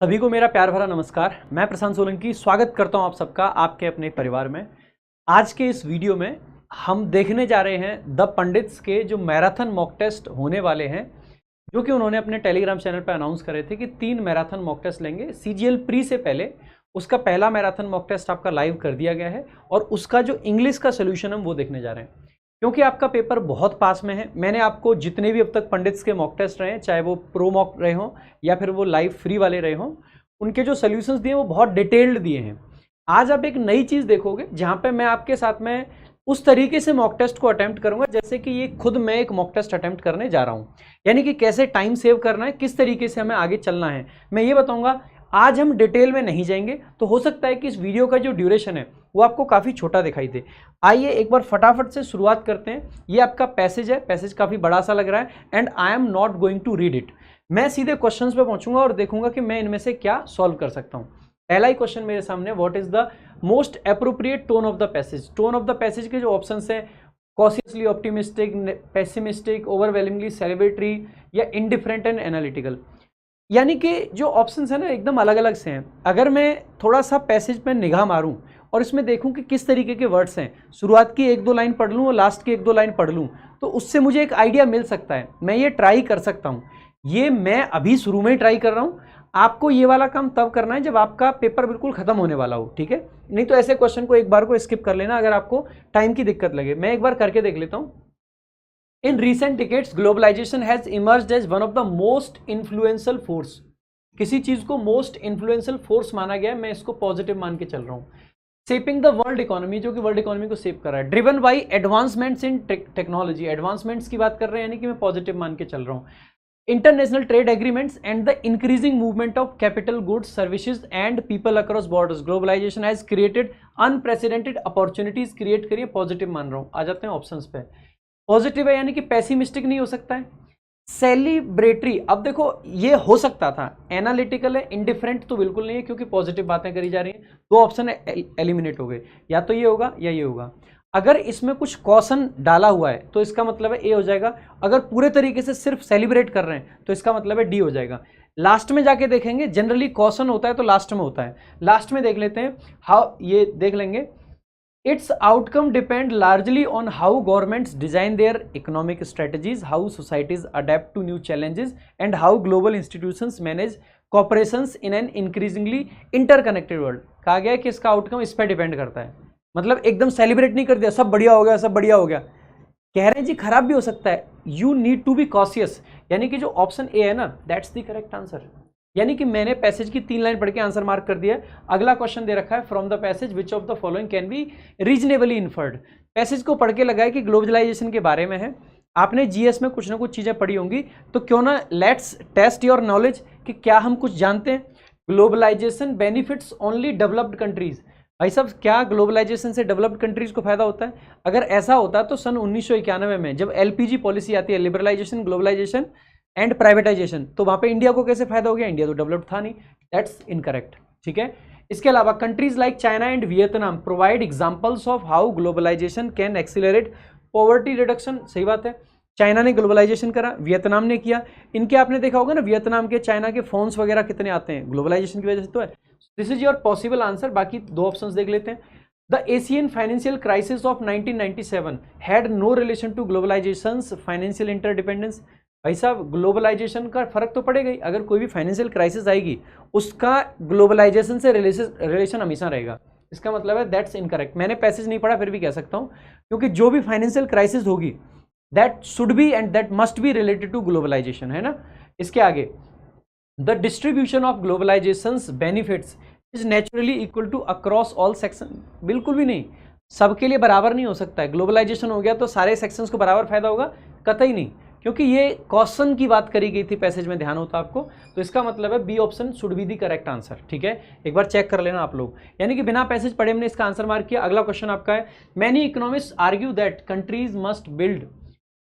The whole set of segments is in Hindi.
सभी को मेरा प्यार भरा नमस्कार। मैं प्रशांत सोलंकी स्वागत करता हूं आप सबका आपके अपने परिवार में। आज के इस वीडियो में हम देखने जा रहे हैं द पंडित्स के जो मैराथन मॉक टेस्ट होने वाले हैं, जो कि उन्होंने अपने टेलीग्राम चैनल पर अनाउंस करे थे कि 3 मैराथन मॉक टेस्ट लेंगे। सीजीएल प्री से पहले उसका पहला मैराथन मॉक टेस्ट आपका लाइव कर दिया गया है और उसका जो इंग्लिश का सोल्यूशन हम वो देखने जा रहे हैं, क्योंकि आपका पेपर बहुत पास में है। मैंने आपको जितने भी अब तक पंडित्स के मॉक टेस्ट रहे हैं, चाहे वो प्रो मॉक रहे हों या फिर वो लाइव फ्री वाले रहे हों, उनके जो सोल्यूशंस दिए वो बहुत डिटेल्ड दिए हैं। आज आप एक नई चीज़ देखोगे जहाँ पे मैं आपके साथ में उस तरीके से मॉक टेस्ट को अटेम्प्ट करूंगा जैसे कि ये खुद मैं एक मॉक टेस्ट अटेम्प्ट करने जा रहा हूँ। यानी कि कैसे टाइम सेव करना है, किस तरीके से हमें आगे चलना है, मैं ये बताऊँगा। आज हम डिटेल में नहीं जाएंगे, तो हो सकता है कि इस वीडियो का जो ड्यूरेशन है वो आपको काफ़ी छोटा दिखाई दे। आइए एक बार फटाफट से शुरुआत करते हैं। ये आपका पैसेज है, पैसेज काफ़ी बड़ा सा लग रहा है and I am not going to read it. मैं सीधे क्वेश्चंस पे पहुंचूंगा और देखूंगा कि मैं इनमें से क्या सॉल्व कर सकता हूं। पहला ही क्वेश्चन मेरे सामने, what is the most appropriate tone of the passage. Tone of the passage के जो ऑप्शंस हैं, cautiously optimistic, pessimistic, overwhelmingly celebratory या इंडिफरेंट एंड एनालिटिकल। यानी कि जो ऑप्शंस हैं ना एकदम अलग अलग से हैं। अगर मैं थोड़ा सा पैसेज पे निगाह मारूं और इसमें देखूं कि किस तरीके के वर्ड्स हैं, शुरुआत की 1-2 लाइन पढ़ लूं और लास्ट की 1-2 लाइन पढ़ लूं, तो उससे मुझे एक आइडिया मिल सकता है। मैं ये ट्राई कर सकता हूं। ये मैं अभी शुरू में ही ट्राई कर रहा हूं। आपको ये वाला काम तब करना है जब आपका पेपर बिल्कुल खत्म होने वाला हो, ठीक है। नहीं तो ऐसे क्वेश्चन को एक बार को स्किप कर लेना अगर आपको टाइम की दिक्कत लगे। मैं एक बार करके देख लेता हूं। In recent decades, globalization has emerged as one of the most influential force। किसी चीज को मोस्ट इन्फ्लुएंशियल फोर्स माना गया है, मैं इसको पॉजिटिव मान के चल रहा हूं। शेपिंग द वर्ल्ड इकोनॉमी, जो कि वर्ल्ड इकोनॉमी को शेप कर रहा है। Driven by advancements in technology, advancements की बात कर रहे हैं, यानी कि मैं पॉजिटिव मान के चल रहा हूं। International trade agreements and the increasing movement of capital, goods, services and people across borders. Globalization has created unprecedented opportunities, create करिए, पॉजिटिव मान रहा हूं। आ जाते हैं ऑप्शंस पे। पॉजिटिव है यानी कि पेसिमिस्टिक नहीं हो सकता है। सेलिब्रेटरी, अब देखो ये हो सकता था। एनालिटिकल है, इंडिफरेंट तो बिल्कुल नहीं है क्योंकि पॉजिटिव बातें करी जा रही हैं। 2 ऑप्शन एलिमिनेट हो गए, या तो ये होगा या ये होगा। अगर इसमें कुछ कॉशन डाला हुआ है तो इसका मतलब है ए हो जाएगा। अगर पूरे तरीके से सिर्फ सेलिब्रेट कर रहे हैं तो इसका मतलब है डी हो जाएगा। लास्ट में जाके देखेंगे, जनरली कॉशन होता है तो लास्ट में होता है। लास्ट में देख लेते हैं, हाउ, ये देख लेंगे। Its outcome depend largely on how governments design their economic strategies, how societies adapt to new challenges, and how global institutions manage cooperations in an increasingly interconnected world। कहा गया है कि इसका आउटकम इस पर डिपेंड करता है। मतलब एकदम सेलिब्रेट नहीं कर दिया, सब बढ़िया हो गया, सब बढ़िया हो गया। कह रहे हैं जी खराब भी हो सकता है। You need to be cautious, यानी कि जो ऑप्शन ए है ना, दैट्स द करेक्ट आंसर। यानी कि मैंने पैसेज की 3 लाइन पढ़ के आंसर मार्क कर दिया है। अगला क्वेश्चन दे रखा है, from the passage which of the following can be reasonably inferred. Passage को पढ़ के लगा है कि ग्लोबलाइजेशन के बारे में है। आपने जीएस में कुछ ना कुछ चीजें पढ़ी होंगी, तो क्यों ना लेट्स टेस्ट योर नॉलेज कि क्या हम कुछ जानते हैं। Globalization benefits only developed countries. भाई साहब, क्या ग्लोबलाइजेशन से डेवलप्ड कंट्रीज को फायदा होता है? अगर ऐसा होता तो सन 1991 में जब एलपीजी पॉलिसी आती है, लिबरलाइजेशन, ग्लोबलाइजेशन एंड प्राइवेटाइजेशन, तो वहां पे इंडिया को कैसे फायदा हो गया? इंडिया तो डेवलप्ड था नहीं। दैट्स इनकरेक्ट, ठीक है। इसके अलावा countries like China and Vietnam provide examples of how globalization can accelerate poverty reduction. सही बात है, चाइना ने ग्लोबलाइजेशन करा, वियतनाम ने किया। इनके आपने देखा होगा ना, वियतनाम के, चाइना के फोन्स वगैरह कितने आते हैं, ग्लोबलाइजेशन की वजह से तो है। This is your possible answer. बाकी 2 ऑप्शंस देख लेते हैं। The Asian financial crisis of 1997 had no relation to globalization's financial interdependence. भाई साहब, ग्लोबलाइजेशन का फर्क तो पड़ेगा ही। अगर कोई भी फाइनेंशियल क्राइसिस आएगी उसका ग्लोबलाइजेशन से रिलेशन हमेशा रहेगा। इसका मतलब है दैट्स इनकरेक्ट। मैंने पैसेज नहीं पढ़ा फिर भी कह सकता हूं, क्योंकि जो भी फाइनेंशियल क्राइसिस होगी that should be and that must be related to globalization, है ना। इसके आगे, the distribution of globalization benefits is naturally equal to across all section. बिल्कुल भी नहीं, सबके लिए बराबर नहीं हो सकता है। ग्लोबलाइजेशन हो गया तो सारे सेक्शंस को बराबर फायदा होगा? कतई नहीं, क्योंकि ये क्वेश्चन की बात करी गई थी पैसेज में, ध्यान होता आपको। तो इसका मतलब है B option should be the correct answer, ठीक है। एक बार चेक कर लेना आप लोग, यानी कि बिना पैसेज पढ़े हमने इसका आंसर मार्क किया। अगला क्वेश्चन आपका है, many economists argue that countries must build.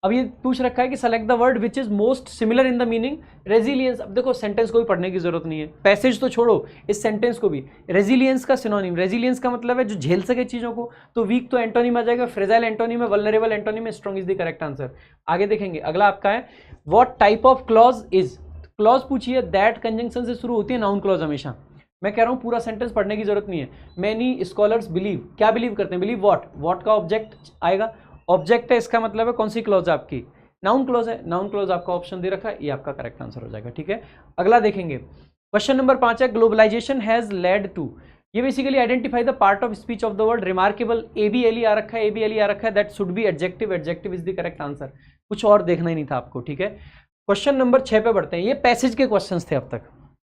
अब ये पूछ रखा है कि select the word which is most similar in the meaning. Resilience, अब देखो सेंटेंस को भी पढ़ने की जरूरत नहीं है, पैसेज तो छोड़ो, इस सेंटेंस को भी। रेजिलियंस का सिनोनिम, रेजिलियंस का मतलब है जो झेल सके चीजों को, तो वीक तो एंटोनिम आ जाएगा, फ्रेजाइल एंटोनिम है, वल्नरेबल एंटोनिम है, strong is the correct answer. आगे देखेंगे, अगला आपका है, what type of clause is. Clause पूछी है, दैट कंजंक्शन से शुरू होती है नाउन क्लॉज हमेशा। मैं कह रहा हूँ पूरा सेंटेंस पढ़ने की जरूरत नहीं है। मैनी स्कॉलर्स बिलीव, क्या बिलीव करते हैं, बिलीव व्हाट, व्हाट का ऑब्जेक्ट आएगा, ऑब्जेक्ट है, इसका मतलब है कौन सी क्लॉज है आपकी, नाउन क्लॉज है, नाउन क्लॉज आपका ऑप्शन दे रखा है, ये आपका करेक्ट आंसर हो जाएगा। ठीक है, अगला देखेंगे, क्वेश्चन नंबर 5 है, ग्लोबलाइजेशन हैज लेड टू, ये basically identify the part of speech of the word remarkable, ABLE आ रखा है, ABLE आ रखा है, that should B adjective, adjective is the correct answer, कुछ और देखना ही नहीं था आपको। ठीक है, क्वेश्चन नंबर 6 पे बढ़ते हैं, ये पैसेज के क्वेश्चंस थे अब तक,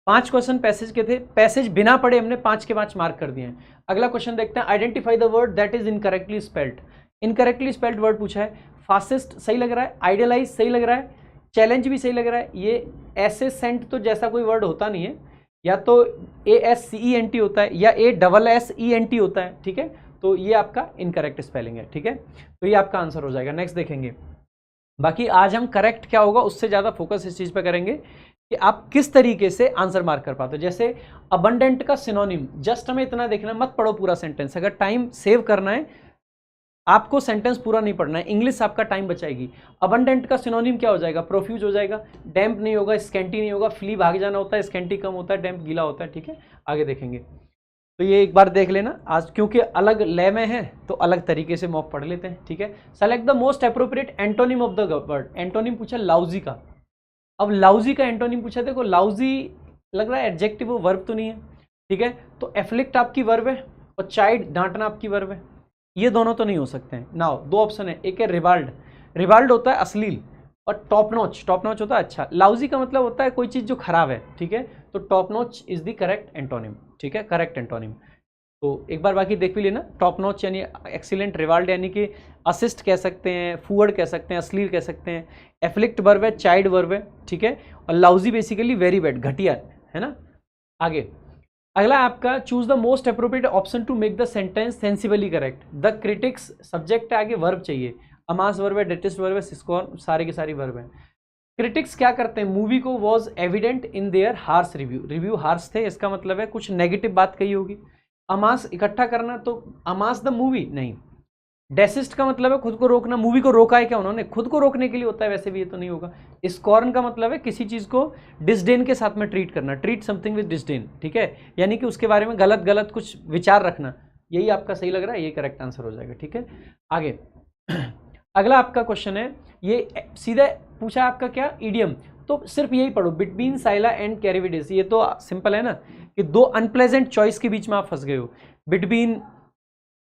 5 क्वेश्चन पैसेज के थे, पैसेज बिना पढ़े हमने 5 के 5 मार्क कर दिए हैं। अगला क्वेश्चन देखते हैं, identify the word that is incorrectly spelled, incorrectly spelled word पूछा है, फासिस्ट सही लग रहा है, आइडियलाइज सही लग रहा है, चैलेंज भी सही लग रहा है, ये ऐसे सेंट तो जैसा कोई वर्ड होता नहीं है, या तो ASCENT होता है या ASSENT होता है। ठीक है, तो ये आपका इनकरेक्ट स्पेलिंग है। ठीक है, तो ये आपका आंसर हो जाएगा। नेक्स्ट देखेंगे, बाकी आज हम करेक्ट क्या होगा उससे ज़्यादा फोकस इस चीज़ पे करेंगे कि आप किस तरीके से आंसर मार्क कर पाते हो। जैसे अबंडेंट का सिनोनिम, जस्ट हमें इतना देखना, मत पढ़ो पूरा सेंटेंस, अगर टाइम सेव करना है आपको सेंटेंस पूरा नहीं पढ़ना है, इंग्लिश आपका टाइम बचाएगी। अबंडेंट का सिनोनिम क्या हो जाएगा, प्रोफ्यूज हो जाएगा, डैम्प नहीं होगा, स्कैंटी नहीं होगा, फ्ली भाग जाना होता है, स्कैंटी कम होता है, डैम्प गीला होता है। ठीक है, आगे देखेंगे, तो ये एक बार देख लेना आज, क्योंकि अलग लय में है तो अलग तरीके से मॉक पढ़ लेते हैं। ठीक है, select the most appropriate antonym of the word, antonym पूछा लाउजी का, अब लाउजी का एंटोनिम पूछा, देखो लाउजी लग रहा है एडजेक्टिव, वो वर्ब तो नहीं है। ठीक है, तो एफ्लिक्ट आपकी वर्ब है और चाइल्ड डांटना आपकी वर्ब है, ये दोनों तो नहीं हो सकते हैं। नाउ 2 ऑप्शन है, एक है रिवाल्ड, रिवाल्ड होता है अश्लील, और टॉप नॉच, टॉप नॉच होता है अच्छा। लाउजी का मतलब होता है कोई चीज़ जो खराब है। ठीक है, तो top notch is the correct antonym. ठीक है, करेक्ट एंटोनिम। तो एक बार बाकी देख भी लेना, टॉप नॉच यानी एक्सीलेंट, रिवाल्ड यानी कि असिस्ट कह सकते हैं, फूवर्ड कह सकते हैं, अश्लील कह सकते हैं, एफ्लिक्ट वर्ब है, चाइल्ड वर्ब है। ठीक है, और लाउजी बेसिकली वेरी बैड, घटिया है ना। आगे अगला आपका, choose the most appropriate option to make the sentence sensibly correct. The critics subject है, आगे वर्ब चाहिए, अमास वर्ब है, डेटिस्ट वर्ब है, सिस्कॉन, सारे के सारी वर्ब हैं। क्रिटिक्स क्या करते हैं, मूवी को was evident in their harsh review, review harsh थे, इसका मतलब है कुछ नेगेटिव बात कही होगी। अमास इकट्ठा करना, तो अमास द मूवी नहीं। डेसिस्ट का मतलब है खुद को रोकना, मूवी को रोका है क्या उन्होंने, खुद को रोकने के लिए होता है, वैसे भी ये तो नहीं होगा। स्कॉर्न का मतलब है किसी चीज़ को डिसडेन के साथ में ट्रीट करना, ट्रीट समथिंग विद डिसडेन। ठीक है, यानी कि उसके बारे में गलत गलत कुछ विचार रखना, यही आपका सही लग रहा है, ये करेक्ट आंसर हो जाएगा। ठीक है, आगे अगला आपका क्वेश्चन है, ये सीधा पूछा आपका क्या, इडियम, तो सिर्फ यही पढ़ो, बिटवीन साइला एंड कैरिविडिस, ये तो सिंपल है ना कि 2 अनप्लेजेंट चॉइस के बीच में आप फंस गए हो। बिटवीन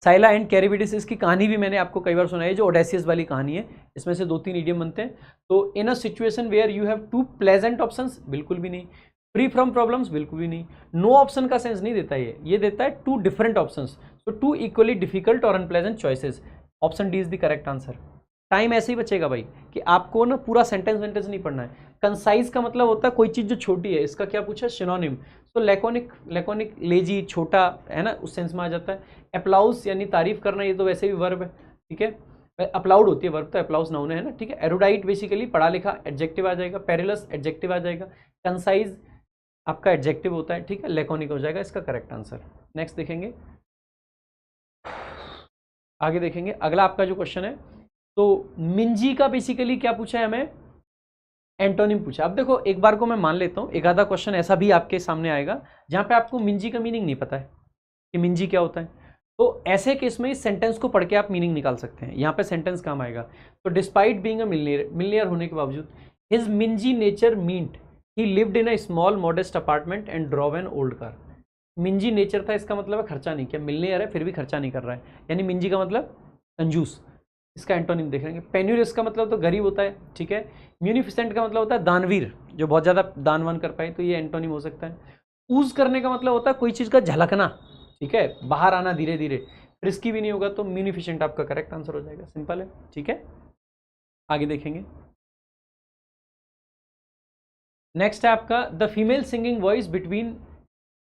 साइला एंड कैरिविडिस, इसकी कहानी भी मैंने आपको कई बार सुनाई है, जो ओडेसियस वाली कहानी है, इसमें से 2-3 इडियम बनते हैं। तो in a situation where you have 2 pleasant options, बिल्कुल भी नहीं। फ्री फ्रॉम प्रॉब्लम्स, बिल्कुल भी नहीं। नो ऑप्शन का सेंस नहीं देता ये देता है 2 डिफरेंट ऑप्शंस, सो 2 इक्वली डिफिकल्ट और unpleasant choices. Option D is the correct answer. Time ऐसे ही बचेगा भाई कि आपको ना पूरा सेंटेंस नहीं पढ़ना है। कंसाइज का मतलब होता है कोई चीज़ जो छोटी है, इसका क्या पूछा, सिनोनिम, तो लैकोनिक, लैकोनिक लेजी, छोटा है ना, उस सेंस में आ जाता है। अप्लाउस यानी तारीफ करना, ये तो वैसे भी वर्ब है। ठीक है, अप्लाउड होती है वर्ब, तो अप्लाउस नाउन है ना। ठीक है, एरुडाइट बेसिकली पढ़ा लिखा, एडजेक्टिव आ जाएगा। पेरिलस एडजेक्टिव आ जाएगा। कंसाइज आपका एडजेक्टिव होता है। ठीक है, लैकोनिक हो जाएगा इसका करेक्ट आंसर। नेक्स्ट देखेंगे, आगे देखेंगे अगला आपका जो क्वेश्चन है, तो मिंजी का बेसिकली क्या पूछा है हमें, एंटोनिम पूछा। अब देखो एक बार को मैं मान लेता हूँ, एक आधा क्वेश्चन ऐसा भी आपके सामने आएगा जहाँ पे आपको मिंजी का मीनिंग नहीं पता है कि मिंजी क्या होता है, तो ऐसे केस में इस सेंटेंस को पढ़ के आप मीनिंग निकाल सकते हैं। यहाँ पे सेंटेंस काम आएगा, तो डिस्पाइट बीइंग अ मिलनियर होने के बावजूद, his mingy nature meant he lived in a small modest apartment and drove an old car. Mingy nature था, इसका मतलब है खर्चा नहीं किया, मिलनियर है फिर भी खर्चा नहीं कर रहा है, यानी मिंजी का मतलब कंजूस। इसका एंटोनिम देखेंगे। पेन्यूरियस का मतलब तो गरीब होता है। ठीक है, म्यूनिफिसेंट का मतलब होता है दानवीर, जो बहुत ज़्यादा दान वान कर पाए, तो ये एंटोनिम हो सकता है। ऊज करने का मतलब होता है कोई चीज़ का झलकना, ठीक है, बाहर आना धीरे धीरे। रिस्की भी नहीं होगा, तो म्यूनिफिसेंट आपका करेक्ट आंसर हो जाएगा, सिंपल है। ठीक है, आगे देखेंगे। नेक्स्ट है आपका the female singing voice between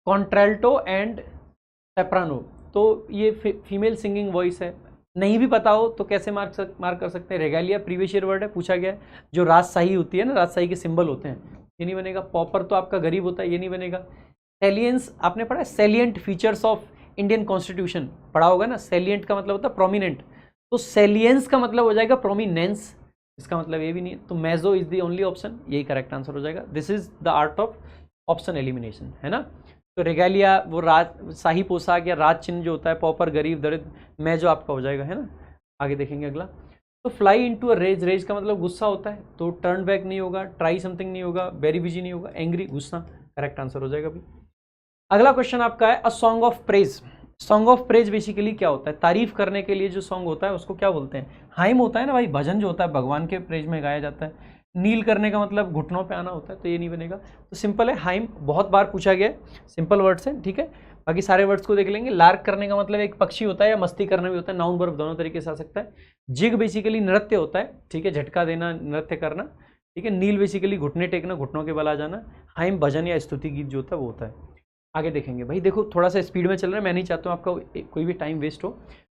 contralto and soprano, तो ये फीमेल सिंगिंग वॉइस है। नहीं भी पता हो तो कैसे मार्क कर सकते हैं, रेगालिया प्रीवियस ईयर वर्ड है, पूछा गया है। जो राजशाही होती है ना, राजशाही के सिंबल होते हैं, ये नहीं बनेगा। पॉपर तो आपका गरीब होता है, ये नहीं बनेगा। सेलियंस आपने पढ़ा है, salient features of Indian constitution पढ़ा होगा ना। सेलियंट का मतलब होता है प्रोमिनेंट, तो सेलियंस का मतलब हो जाएगा प्रोमिनेंस। इसका मतलब ये भी नहीं है, तो मेजो इज द ओनली ऑप्शन, यही करेक्ट आंसर हो जाएगा। This is the art of option elimination, है ना। तो रेगालिया वो राज शाही पोशाक या राज चिन्ह जो होता है, पॉपर गरीब दरिद्र, मेजो आपका हो जाएगा, है ना। आगे देखेंगे अगला। तो fly into a rage, rage का मतलब गुस्सा होता है, तो टर्न बैक नहीं होगा, ट्राई समथिंग नहीं होगा, वेरी बिजी नहीं होगा, एंग्री गुस्सा, करेक्ट आंसर हो जाएगा अभी। अगला क्वेश्चन आपका है a song of praise. Song of praise basically क्या होता है, तारीफ करने के लिए जो सॉन्ग होता है उसको क्या बोलते हैं, हाइम होता है ना भाई, भजन जो होता है भगवान के प्रेज में गाया जाता है। नील करने का मतलब घुटनों पे आना होता है, तो ये नहीं बनेगा, तो सिंपल है हाइम, बहुत बार पूछा गया है, सिंपल वर्ड्स है, ठीक है। बाकी सारे वर्ड्स को देख लेंगे। लार्क करने का मतलब एक पक्षी होता है या मस्ती करना भी होता है, नाउन वर्ब दोनों तरीके से आ सकता है। जिग बेसिकली नृत्य होता है, ठीक है, झटका देना, नृत्य करना, ठीक है। नील बेसिकली घुटने टेकना, घुटनों के बल आ जाना। हाइम भजन या स्तुति गीत जो होता है वो होता है। आगे देखेंगे भाई, देखो थोड़ा सा स्पीड में चल रहा है, मैं नहीं चाहता हूँ आपका कोई भी टाइम वेस्ट हो।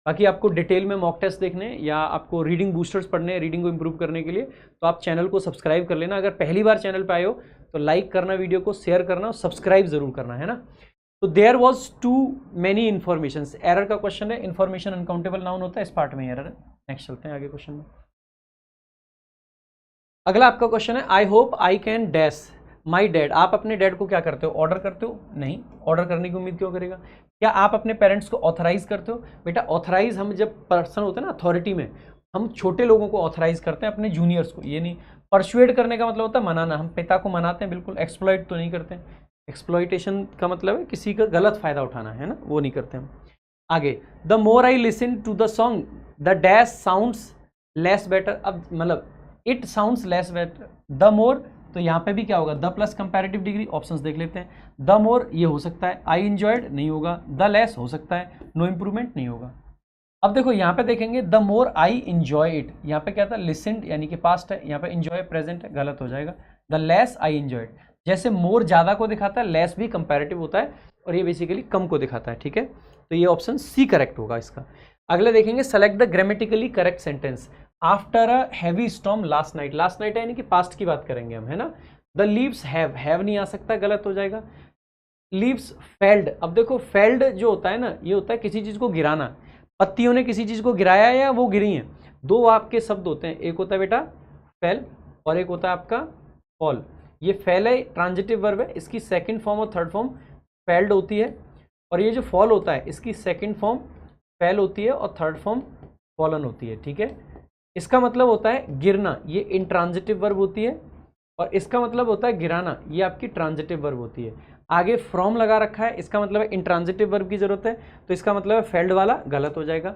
बाकी आपको डिटेल में मॉक टेस्ट देखने या आपको रीडिंग बूस्टर्स पढ़ने, रीडिंग को इंप्रूव करने के लिए तो आप चैनल को सब्सक्राइब कर लेना। अगर पहली बार चैनल पे आए हो तो लाइक करना, वीडियो को शेयर करना और सब्सक्राइब जरूर करना, है ना। तो there was too many information, error का क्वेश्चन है, इन्फॉर्मेशन अनकाउंटेबल नाउन होता है, इस पार्ट में एरर है। नेक्स्ट चलते हैं आगे क्वेश्चन में। अगला आपका क्वेश्चन है I hope I can dash my dad. आप अपने डैड को क्या करते हो, ऑर्डर करते हो? नहीं, ऑर्डर करने की उम्मीद क्यों करेगा। क्या आप अपने पेरेंट्स को ऑथराइज करते हो? बेटा ऑथराइज हम जब पर्सन होते हैं ना अथॉरिटी में, हम छोटे लोगों को ऑथराइज करते हैं, अपने जूनियर्स को, ये नहीं। परसुएड करने का मतलब होता है मनाना, हम पिता को मनाते हैं बिल्कुल, एक्सप्लॉइट तो नहीं करते हैं। एक्सप्लॉइटेशन का मतलब है किसी का गलत फायदा उठाना, है ना, वो नहीं करते हम। आगे, the more I listen to the song the dash sounds less better. अब मतलब it sounds less better, the more, तो यहाँ पे भी क्या होगा, the plus comparative degree. Options देख लेते हैं। द मोर ये हो सकता है, आई इंजॉयड नहीं होगा, द लेस हो सकता है, नो इंप्रूवमेंट नहीं होगा। अब देखो यहाँ पे देखेंगे the more I enjoy it, यहाँ पे क्या था, लिसनड यानी कि पास्ट है, यहाँ पे इंजॉय प्रेजेंट है, गलत हो जाएगा। द लेस आई इंजॉयड, जैसे मोर ज्यादा को दिखाता है, लेस भी कंपैरेटिव होता है और ये बेसिकली कम को दिखाता है, ठीक है। तो ये ऑप्शन सी करेक्ट होगा इसका। अगले देखेंगे select the grammatically correct sentence. After a heavy storm last night, last night यानी कि पास्ट की बात करेंगे हम, है ना। द लीव्स हैव नहीं आ सकता, गलत हो जाएगा। लीव्स फेल्ड, अब देखो फेल्ड जो होता है ना, ये होता है किसी चीज को गिराना, पत्तियों ने किसी चीज को गिराया या वो गिरी हैं, दो आपके शब्द होते हैं, एक होता है बेटा फेल और एक होता है आपका फॉल। ये फेल है, ट्रांजिटिव वर्ब है, इसकी सेकंड फॉर्म और थर्ड फॉर्म फेल्ड होती है, और ये जो फॉल होता है इसकी सेकंड फॉर्म फेल होती है और थर्ड फॉर्म फॉलन होती है, ठीक है। इसका मतलब होता है गिरना, ये इंट्रांजिटिव वर्ब होती है, और इसका मतलब होता है गिराना, ये आपकी ट्रांजिटिव वर्ब होती है। आगे फ्रॉम लगा रखा है, इसका मतलब है इंट्रांजिटिव वर्ब की जरूरत है, तो इसका मतलब है फेल्ड वाला, गलत हो जाएगा।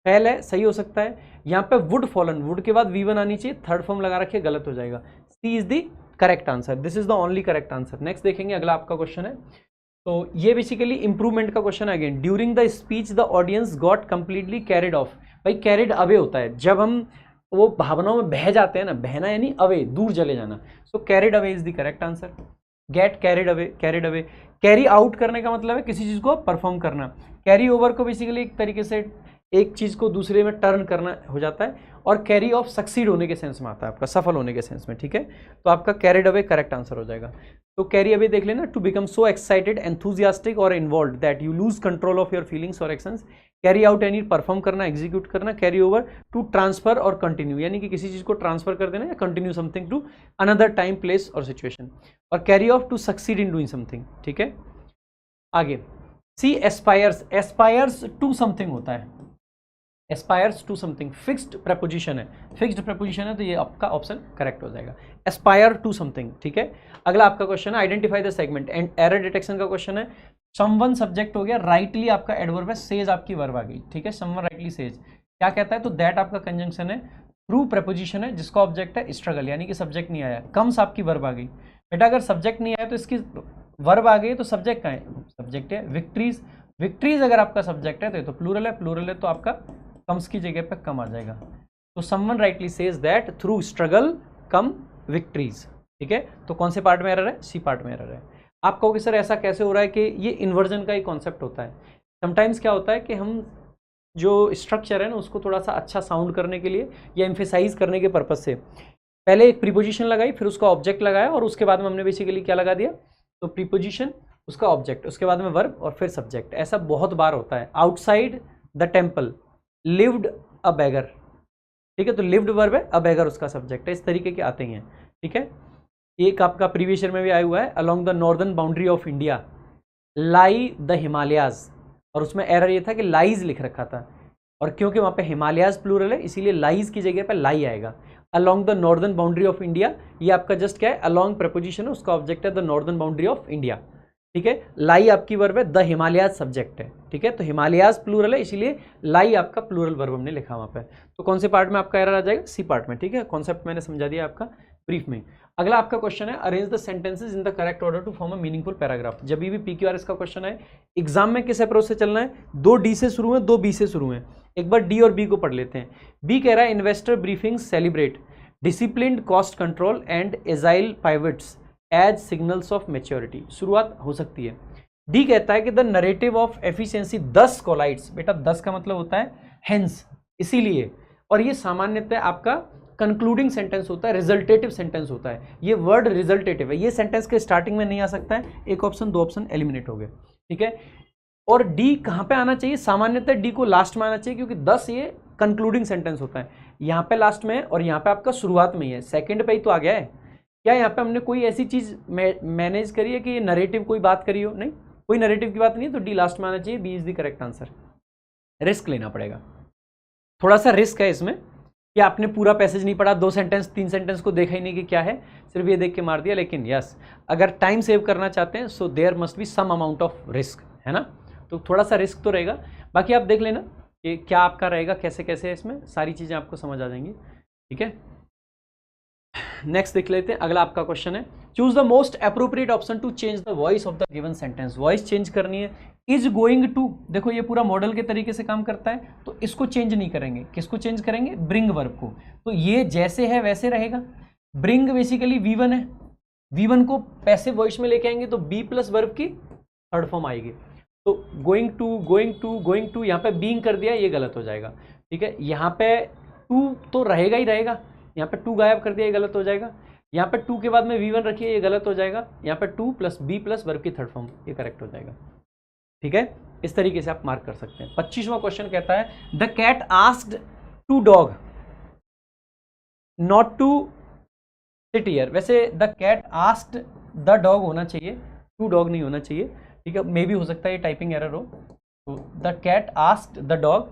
फेल है, सही हो सकता है। यहाँ पे वुड फॉलन, वुड के बाद V1 आनी चाहिए, थर्ड फॉर्म लगा रखिए, गलत हो जाएगा। C is the correct answer, this is the only correct answer. Next देखेंगे, अगला आपका क्वेश्चन है, तो ये बेसिकली इंप्रूवमेंट का क्वेश्चन है again. During the speech the audience got completely carried off. भाई कैरिड अवे होता है जब हम वो भावनाओं में बह जाते हैं ना, बहना यानी अवे, दूर चले जाना, so carried away is the correct answer. Get carried away, carried away. Carry out करने का मतलब है किसी चीज को परफॉर्म करना। कैरी ओवर को बेसिकली एक तरीके से एक चीज को दूसरे में टर्न करना हो जाता है, और कैरी ऑफ सक्सीड होने के सेंस में आता है, आपका सफल होने के सेंस में, ठीक है। तो आपका कैरिड अवे करेक्ट आंसर हो जाएगा। तो कैरी अवे देख लेना, to become so excited, enthusiastic और involve that you lose control of your feelings और एक्शंस। कैरी आउट यानी परफॉर्म करना, एग्जीक्यूट करना। कैरी ओवर टू ट्रांसफर और कंटिन्यू, यानी कि किसी चीज को ट्रांसफर कर देना या continue something to another time, place और सिचुएशन। और carry off to succeed in doing something, ठीक है। आगे C aspires, aspires to something होता है, aspires to something, fixed preposition है, फिक्स्ड प्रपोजिशन है, तो ये आपका ऑप्शन करेक्ट हो जाएगा, एस्पायर टू समथिंग, ठीक है। अगला आपका क्वेश्चन है identify the segment and error detection का क्वेश्चन है। समवन सब्जेक्ट हो गया, राइटली आपका एडवर्ब है, सेज आपकी वर्ब आ गई, ठीक है। समवन राइटली सेज क्या कहता है, तो दैट आपका कंजंक्शन है, थ्रू प्रपोजिशन है जिसका ऑब्जेक्ट है स्ट्रगल, यानी कि सब्जेक्ट नहीं आया। कम्स आपकी वर्ब आ गई, बेटा अगर सब्जेक्ट नहीं आया तो इसकी वर्ब आ गई, तो सब्जेक्ट कहाँ है, सब्जेक्ट है। विक्ट्रीज, विक्ट्रीज अगर आपका सब्जेक्ट है तो ये तो प्लूरल है, प्लूरल है तो आपका कम्स की जगह पे कम आ जाएगा। तो someone rightly says that through struggle come victories, ठीक है। तो कौन से पार्ट में एरर है, सी पार्ट में एरर है। आप कहोगे सर ऐसा कैसे हो रहा है, कि ये इन्वर्जन का ही कॉन्सेप्ट होता है। समटाइम्स क्या होता है कि हम जो स्ट्रक्चर है ना उसको थोड़ा सा अच्छा साउंड करने के लिए या एम्फेसाइज करने के पर्पज से पहले एक प्रीपोजिशन लगाई, फिर उसका ऑब्जेक्ट लगाया, और उसके बाद में हमने बेसिकली क्या लगा दिया, तो प्रीपोजिशन, उसका ऑब्जेक्ट, उसके बाद में वर्ब और फिर सब्जेक्ट। ऐसा बहुत बार होता है। Outside the temple lived a beggar, ठीक है, तो लिव्ड वर्ब है, अब अगर उसका सब्जेक्ट है, इस तरीके के आते हैं। ठीक है, एक आपका प्रीवियस ईयर में भी आया हुआ है, along the northern boundary of India lie the Himalayas, और उसमें एरर ये था कि लाइज लिख रखा था, और क्योंकि वहाँ पे हिमालयाज प्लूरल है इसीलिए लाइज की जगह पे लाई आएगा। Along the northern boundary of India, ये आपका जस्ट क्या है, अलोंग प्रपोजिशन है, उसका ऑब्जेक्ट है the northern boundary of India. ठीक है, लाई आपकी वर्ब है, द हिमालयाज सब्जेक्ट है। ठीक है, तो हिमालयाज प्लूरल है इसीलिए लाई आपका प्लूरल वर्ब हमने लिखा वहाँ पे। तो कौन से पार्ट में आपका एरर आ जाएगा, सी पार्ट में। ठीक है, कॉन्सेप्ट मैंने समझा दिया आपका ब्रीफ में। अगला आपका क्वेश्चन है, arrange the sentences in the correct order to form a meaningful paragraph. जब भी PQRS का क्वेश्चन है एग्जाम में किस अप्रोच से चलना है, 2 D से शुरू है, 2 B से शुरू है। एक बार D और B को पढ़ लेते हैं। B कह रहा है investor briefing celebrate disciplined cost control and agile pivots as signals of maturity. शुरुआत हो सकती है। डी कहता है कि the narrative of efficiency 10 collides, बेटा 10 का मतलब होता है हेंस, इसीलिए, और ये सामान्यतः आपका कंक्लूडिंग सेंटेंस होता है, रिजल्टेटिव सेंटेंस होता है। ये वर्ड रिजल्टेटिव है, ये सेंटेंस के स्टार्टिंग में नहीं आ सकता है। एक ऑप्शन 2 ऑप्शन एलिमिनेट हो गए। ठीक है, और डी कहाँ पे आना चाहिए, सामान्यतः डी को लास्ट में आना चाहिए, क्योंकि 10 ये कंक्लूडिंग सेंटेंस होता है। यहाँ पे लास्ट में है और यहाँ पे आपका शुरुआत में ही है, सेकंड पे ही तो आ गया है। क्या यहाँ पे हमने कोई ऐसी चीज मैनेज करी है कि ये नरेटिव कोई बात करी हो, नहीं, कोई नरेटिव की बात नहीं है, तो डी लास्ट में आना चाहिए। B is the correct answer. Risk लेना पड़ेगा, थोड़ा सा रिस्क है इसमें कि आपने पूरा पैसेज नहीं पढ़ा, 2 सेंटेंस 3 सेंटेंस को देखा ही नहीं कि क्या है, सिर्फ ये देख के मार दिया। लेकिन यस, अगर टाइम सेव करना चाहते हैं so there must be some amount of risk, है ना, तो थोड़ा सा रिस्क तो रहेगा। बाकी आप देख लेना कि क्या आपका रहेगा, कैसे कैसे है, इसमें सारी चीज़ें आपको समझ आ जाएंगी। ठीक है, नेक्स्ट देख लेते हैं। अगला आपका क्वेश्चन है, choose the most appropriate option to change the voice of the given sentence. Voice change करनी है, इज गोइंग टू, देखो ये पूरा मॉडल के तरीके से काम करता है, तो इसको चेंज नहीं करेंगे। किसको चेंज करेंगे, ब्रिंग वर्ब को। तो ये जैसे है वैसे रहेगा। ब्रिंग बेसिकली V1 है, V1 को पैसिव वॉइस में लेके आएंगे तो बी प्लस वर्ब की थर्ड फॉर्म आएगी। तो going to going to going to, यहाँ पे बीइंग कर दिया, ये गलत हो जाएगा। ठीक है, यहाँ पे टू तो रहेगा ही रहेगा, यहाँ पे टू गायब कर दिया, ये गलत हो जाएगा। यहाँ पे टू के बाद में V1 रखिए, ये गलत हो जाएगा। यहाँ पे to plus be plus verb की थर्ड फॉर्म, ये करेक्ट हो जाएगा। ठीक है, इस तरीके से आप मार्क कर सकते हैं। 25वां क्वेश्चन कहता है, the cat asked to dog not to sit here. वैसे the cat asked the dog होना चाहिए, टू डॉग नहीं होना चाहिए। ठीक है, मे भी हो सकता है ये टाइपिंग एरर हो। तो the cat asked the dog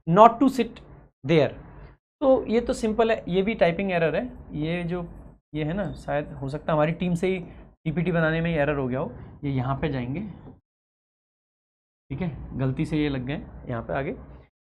not to sit there, तो ये तो सिंपल है, ये भी टाइपिंग एरर है। ये जो ये है ना, शायद हो सकता है हमारी टीम से ही PPT बनाने में एरर हो गया हो। ये यहाँ पे जाएंगे, ठीक है, गलती से ये लग गए यहाँ पे आगे।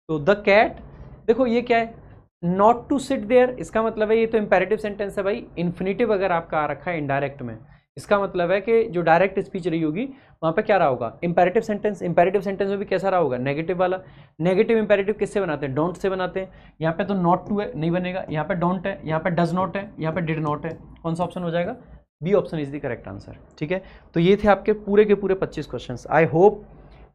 तो द कैट, देखो ये क्या है, नॉट टू सिट देयर, इसका मतलब है ये तो इंपेरेटिव सेंटेंस है भाई। इन्फिनेटिव अगर आपका आ रखा है इनडायरेक्ट में, इसका मतलब है कि जो डायरेक्ट स्पीच रही होगी वहाँ पे क्या रहा होगा, इंपेरेटिव सेंटेंस। इंपेरेटिव सेंटेंस में भी कैसा रहा होगा, नेगेटिव वाला। नेगेटिव इंपेरेटिव किससे बनाते हैं, डोंट से बनाते हैं। यहाँ पे तो नॉट टू है, नहीं बनेगा। यहाँ पे डोंट है, यहाँ पे डज नॉट है, यहाँ पे डिड नॉट है। कौन सा ऑप्शन हो जाएगा, B option is the correct answer. ठीक है, तो ये थे आपके पूरे के पूरे 25 क्वेश्चन। आई होप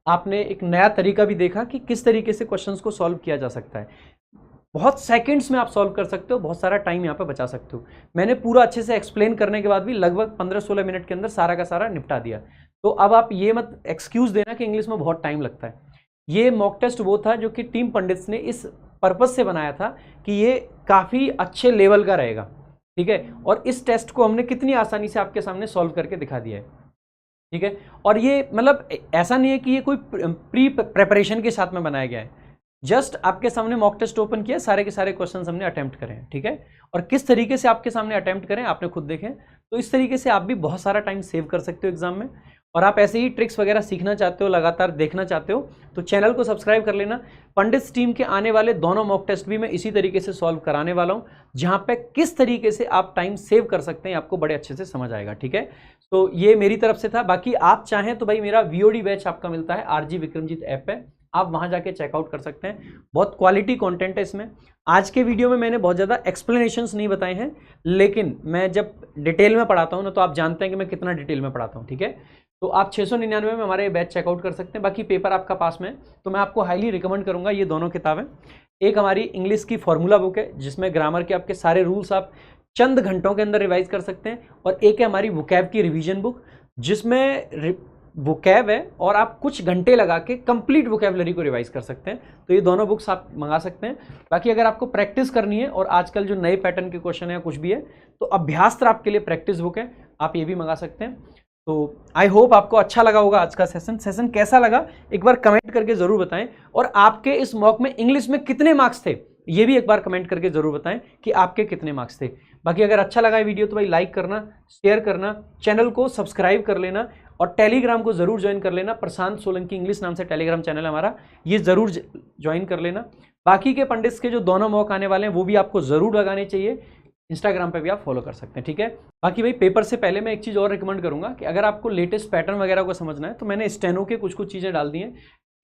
आपने एक नया तरीका भी देखा कि किस तरीके से क्वेश्चंस को सॉल्व किया जा सकता है। बहुत सेकंड्स में आप सॉल्व कर सकते हो, बहुत सारा टाइम यहाँ पे बचा सकते हो। मैंने पूरा अच्छे से एक्सप्लेन करने के बाद भी लगभग 15-16 मिनट के अंदर सारा का सारा निपटा दिया। तो अब आप ये मत एक्सक्यूज देना कि इंग्लिश में बहुत टाइम लगता है। ये मॉक टेस्ट वो था जो कि टीम पंडित्स ने इस पर्पज से बनाया था कि ये काफ़ी अच्छे लेवल का रहेगा। ठीक है, और इस टेस्ट को हमने कितनी आसानी से आपके सामने सॉल्व करके दिखा दिया है। ठीक है, और ये मतलब ऐसा नहीं है कि ये कोई प्री प्रेपरेशन के साथ में बनाया गया है। जस्ट आपके सामने मॉक टेस्ट ओपन किया, सारे के सारे क्वेश्चन हमने अटेम्प्ट करें। ठीक है, और किस तरीके से आपके सामने अटेम्प्ट करें आपने खुद देखें। तो इस तरीके से आप भी बहुत सारा टाइम सेव कर सकते हो एग्जाम में। और आप ऐसे ही ट्रिक्स वगैरह सीखना चाहते हो, लगातार देखना चाहते हो, तो चैनल को सब्सक्राइब कर लेना। पंडित्स टीम के आने वाले दोनों मॉक टेस्ट भी मैं इसी तरीके से सॉल्व कराने वाला हूँ, जहाँ पे किस तरीके से आप टाइम सेव कर सकते हैं आपको बड़े अच्छे से समझ आएगा। ठीक है, तो ये मेरी तरफ से था। बाकी आप चाहें तो भाई मेरा VOD बैच आपका मिलता है RG विक्रमजीत ऐप पे, आप वहां जाके चेकआउट कर सकते हैं। बहुत क्वालिटी कंटेंट है इसमें। आज के वीडियो में मैंने बहुत ज़्यादा एक्सप्लेनेशंस नहीं बताए हैं, लेकिन मैं जब डिटेल में पढ़ाता हूँ ना, तो आप जानते हैं कि मैं कितना डिटेल में पढ़ाता हूँ। ठीक है, तो आप 699 में हमारे बैच चेकआउट कर सकते हैं। बाकी पेपर आपका पास में, तो मैं आपको हाईली रिकमेंड करूँगा ये दोनों किताबें। एक हमारी इंग्लिश की फॉर्मूला बुक है, जिसमें ग्रामर के आपके सारे रूल्स आप चंद घंटों के अंदर रिवाइज कर सकते हैं, और एक है हमारी वोकैब की रिवीजन बुक, जिसमें वोकैब है और आप कुछ घंटे लगा के कंप्लीट वोकैबुलरी को रिवाइज कर सकते हैं। तो ये दोनों बुक्स आप मंगा सकते हैं। बाकी अगर आपको प्रैक्टिस करनी है और आजकल जो नए पैटर्न के क्वेश्चन है या कुछ भी है तो अभ्यास्त्र आपके लिए प्रैक्टिस बुक है, आप ये भी मंगा सकते हैं। तो आई होप आपको अच्छा लगा होगा आज का सेशन कैसा लगा एक बार कमेंट करके जरूर बताएं। और आपके इस मॉक में इंग्लिश में कितने मार्क्स थे ये भी एक बार कमेंट करके जरूर बताएं कि आपके कितने मार्क्स थे। बाकी अगर अच्छा लगा ये वीडियो तो भाई लाइक करना, शेयर करना, चैनल को सब्सक्राइब कर लेना और टेलीग्राम को जरूर ज्वाइन कर लेना। प्रशांत सोलंकी इंग्लिश नाम से टेलीग्राम चैनल है हमारा, ये जरूर ज्वाइन कर लेना। बाकी के पंडित्स के जो दोनों मॉक आने वाले हैं वो भी आपको जरूर लगाने चाहिए। इंस्टाग्राम पे भी आप फॉलो कर सकते हैं, ठीक है। बाकी भाई पेपर से पहले मैं एक चीज़ और रिकमेंड करूंगा कि अगर आपको लेटेस्ट पैटर्न वगैरह को समझना है तो मैंने स्टेनो के कुछ चीज़ें डाल दी हैं।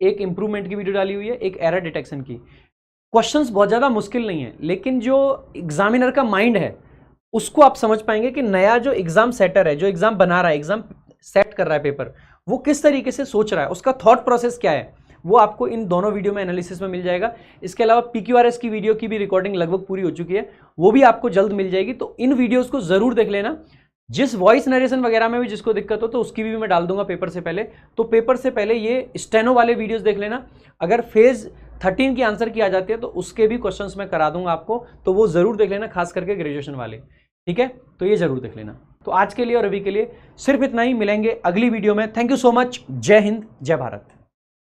एक इंप्रूवमेंट की वीडियो डाली हुई है, एक एरर डिटेक्शन की। क्वेश्चंस बहुत ज़्यादा मुश्किल नहीं है, लेकिन जो एग्जामिनर का माइंड है उसको आप समझ पाएंगे कि नया जो एग्जाम सेटर है, जो एग्जाम बना रहा है, एग्जाम सेट कर रहा है पेपर, वो किस तरीके से सोच रहा है, उसका थॉट प्रोसेस क्या है, वो आपको इन दोनों वीडियो में एनालिसिस में मिल जाएगा। इसके अलावा PQRS की वीडियो की भी रिकॉर्डिंग लगभग पूरी हो चुकी है, वो भी आपको जल्द मिल जाएगी। तो इन वीडियोस को जरूर देख लेना। जिस वॉइस नरेशन वगैरह में भी जिसको दिक्कत हो तो उसकी भी मैं डाल दूंगा पेपर से पहले। तो पेपर से पहले ये स्टेनो वाले वीडियोस देख लेना। अगर फेज 13 की आंसर की आ जाती है तो उसके भी क्वेश्चंस मैं करा दूंगा आपको, तो वो जरूर देख लेना, खास करके ग्रेजुएशन वाले, ठीक है। तो ये जरूर देख लेना। तो आज के लिए और अभी के लिए सिर्फ इतना ही, मिलेंगे अगली वीडियो में। Thank you so much. जय हिंद, जय भारत।